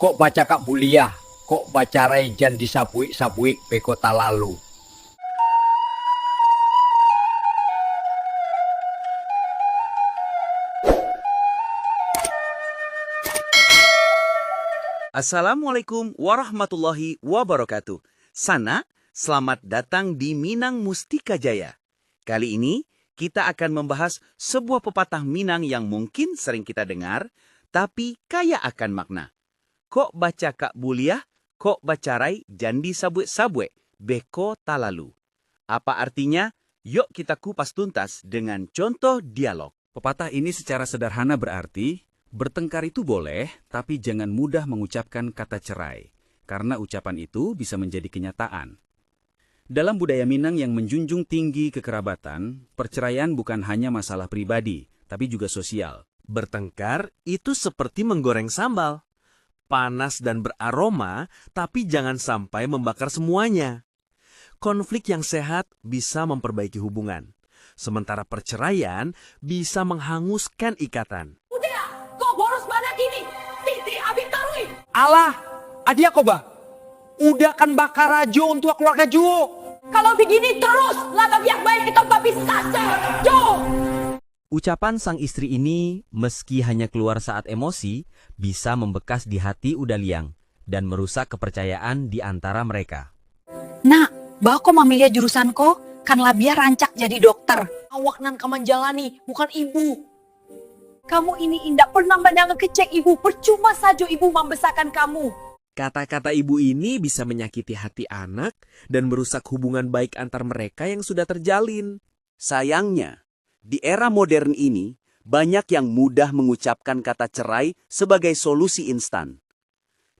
Kok baca Kak Buliah? Kok baca Rejan disabuik-sabuik be kota lalu? Assalamualaikum warahmatullahi wabarakatuh. Sana, selamat datang di Minang Mustika Jaya. Kali ini, kita akan membahas sebuah pepatah Minang yang mungkin sering kita dengar, tapi kaya akan makna. Kok baca Kak Buliah, kok baca Rai jandi sabue-sabue, beko talalu. Apa artinya? Yuk kita kupas tuntas dengan contoh dialog. Pepatah ini secara sederhana berarti, bertengkar itu boleh, tapi jangan mudah mengucapkan kata cerai, karena ucapan itu bisa menjadi kenyataan. Dalam budaya Minang yang menjunjung tinggi kekerabatan, perceraian bukan hanya masalah pribadi, tapi juga sosial. Bertengkar itu seperti menggoreng sambal. Panas dan beraroma, tapi jangan sampai membakar semuanya. Konflik yang sehat bisa memperbaiki hubungan. Sementara perceraian bisa menghanguskan ikatan. Kok boros banget ini? Titi abis tarui. Alah, adia koba. Udah kan bakar rajo untuk keluarga Juo. Kalau begini terus, lata biak baik kita babis saja. Jo. Ucapan sang istri ini, meski hanya keluar saat emosi, bisa membekas di hati Udaliang dan merusak kepercayaan di antara mereka. Nak, bawa kok mamilia jurusan ko? Kan labia rancak jadi dokter. Awak nan kaman jalani, bukan ibu. Kamu ini indak pernah mendengar kecek ibu, percuma saja ibu membesarkan kamu. Kata-kata ibu ini bisa menyakiti hati anak dan merusak hubungan baik antar mereka yang sudah terjalin. Sayangnya, di era modern ini, banyak yang mudah mengucapkan kata cerai sebagai solusi instan.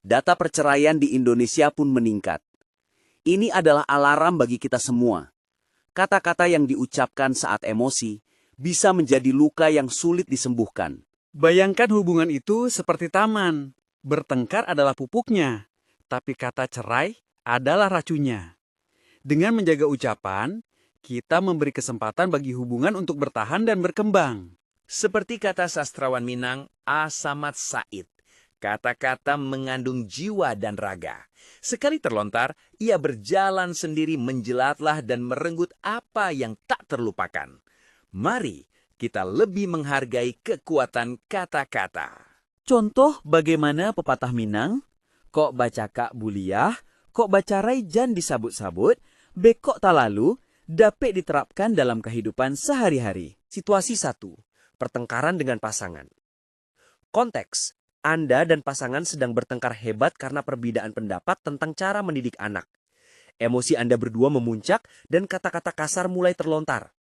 Data perceraian di Indonesia pun meningkat. Ini adalah alarm bagi kita semua. Kata-kata yang diucapkan saat emosi bisa menjadi luka yang sulit disembuhkan. Bayangkan hubungan itu seperti taman. Bertengkar adalah pupuknya, tapi kata cerai adalah racunnya. Dengan menjaga ucapan, kita memberi kesempatan bagi hubungan untuk bertahan dan berkembang. Seperti kata sastrawan Minang A. Samad Said, kata-kata mengandung jiwa dan raga. Sekali terlontar, ia berjalan sendiri menjelatlah dan merenggut apa yang tak terlupakan. Mari kita lebih menghargai kekuatan kata-kata. Contoh bagaimana pepatah Minang, kok baca Kak Buliah, kok baca Raijan disabut-sabut, bekok talalu, dapat diterapkan dalam kehidupan sehari-hari. Situasi 1. Pertengkaran dengan pasangan. Konteks, Anda dan pasangan sedang bertengkar hebat karena perbedaan pendapat tentang cara mendidik anak. Emosi Anda berdua memuncak dan kata-kata kasar mulai terlontar.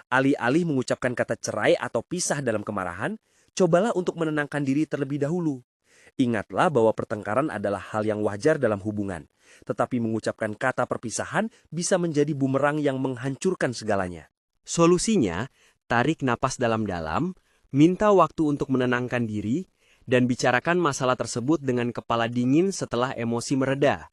Alih-alih mengucapkan kata cerai atau pisah dalam kemarahan, cobalah untuk menenangkan diri terlebih dahulu. Ingatlah bahwa pertengkaran adalah hal yang wajar dalam hubungan, tetapi mengucapkan kata perpisahan bisa menjadi bumerang yang menghancurkan segalanya. Solusinya, tarik napas dalam-dalam, minta waktu untuk menenangkan diri, dan bicarakan masalah tersebut dengan kepala dingin setelah emosi mereda.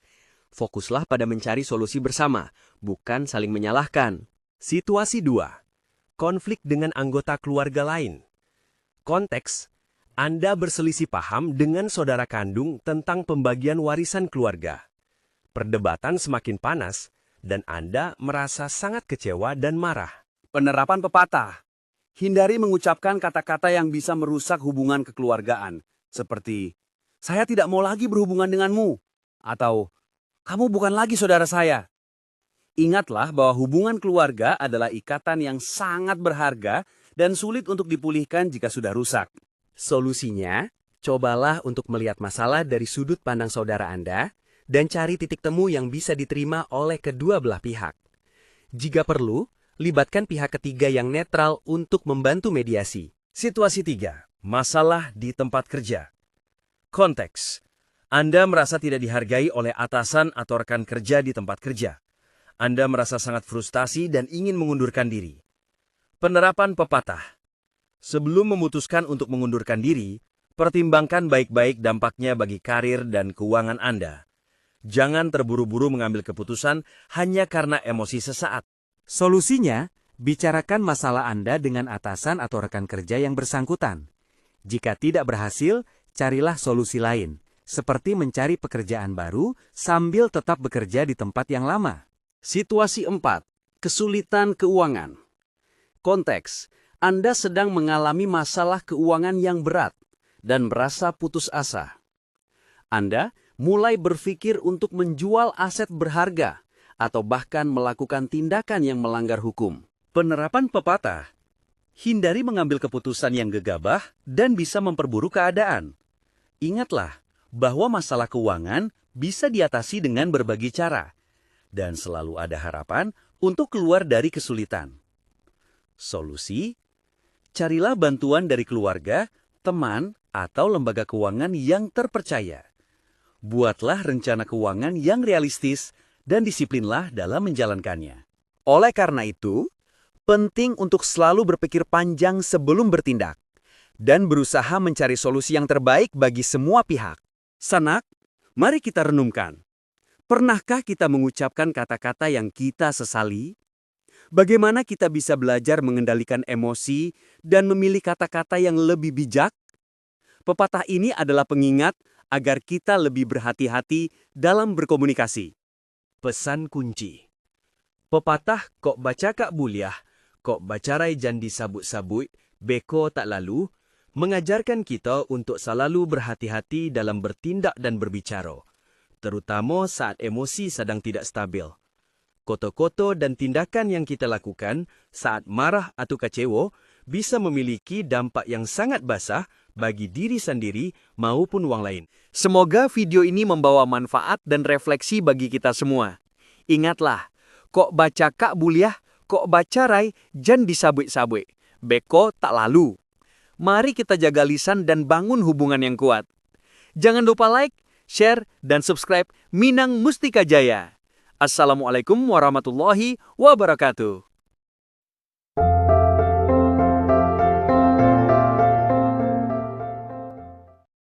Fokuslah pada mencari solusi bersama, bukan saling menyalahkan. Situasi 2. Konflik dengan anggota keluarga lain. Konteks, Anda berselisih paham dengan saudara kandung tentang pembagian warisan keluarga. Perdebatan semakin panas, dan Anda merasa sangat kecewa dan marah. Penerapan pepatah. Hindari mengucapkan kata-kata yang bisa merusak hubungan kekeluargaan, seperti, saya tidak mau lagi berhubungan denganmu, atau, kamu bukan lagi saudara saya. Ingatlah bahwa hubungan keluarga adalah ikatan yang sangat berharga dan sulit untuk dipulihkan jika sudah rusak. Solusinya, cobalah untuk melihat masalah dari sudut pandang saudara Anda dan cari titik temu yang bisa diterima oleh kedua belah pihak. Jika perlu, libatkan pihak ketiga yang netral untuk membantu mediasi. Situasi 3. Masalah di tempat kerja. Konteks, Anda merasa tidak dihargai oleh atasan atau rekan kerja di tempat kerja. Anda merasa sangat frustasi dan ingin mengundurkan diri. Penerapan pepatah. Sebelum memutuskan untuk mengundurkan diri, pertimbangkan baik-baik dampaknya bagi karir dan keuangan Anda. Jangan terburu-buru mengambil keputusan hanya karena emosi sesaat. Solusinya, bicarakan masalah Anda dengan atasan atau rekan kerja yang bersangkutan. Jika tidak berhasil, carilah solusi lain, seperti mencari pekerjaan baru sambil tetap bekerja di tempat yang lama. Situasi 4. Kesulitan keuangan. Konteks, Anda sedang mengalami masalah keuangan yang berat dan merasa putus asa. Anda mulai berpikir untuk menjual aset berharga atau bahkan melakukan tindakan yang melanggar hukum. Penerapan pepatah, hindari mengambil keputusan yang gegabah dan bisa memperburuk keadaan. Ingatlah bahwa masalah keuangan bisa diatasi dengan berbagai cara, dan selalu ada harapan untuk keluar dari kesulitan. Solusi, carilah bantuan dari keluarga, teman, atau lembaga keuangan yang terpercaya. Buatlah rencana keuangan yang realistis dan disiplinlah dalam menjalankannya. Oleh karena itu, penting untuk selalu berpikir panjang sebelum bertindak dan berusaha mencari solusi yang terbaik bagi semua pihak. Sanak, mari kita renungkan. Pernahkah kita mengucapkan kata-kata yang kita sesali? Bagaimana kita bisa belajar mengendalikan emosi dan memilih kata-kata yang lebih bijak? Pepatah ini adalah pengingat agar kita lebih berhati-hati dalam berkomunikasi. Pesan kunci. Pepatah kok baca kak buliah, kok bacarai jan disabut-sabut, beko tak lalu, mengajarkan kita untuk selalu berhati-hati dalam bertindak dan berbicara, terutama saat emosi sedang tidak stabil. Kata-kata dan tindakan yang kita lakukan saat marah atau kecewa bisa memiliki dampak yang sangat basah bagi diri sendiri maupun orang lain. Semoga video ini membawa manfaat dan refleksi bagi kita semua. Ingatlah, kok baca kak buliah, kok baca rai, jan disabut-sabut. Beko tak lalu. Mari kita jaga lisan dan bangun hubungan yang kuat. Jangan lupa like, share, dan subscribe Minang Mustika Jaya. Assalamualaikum warahmatullahi wabarakatuh.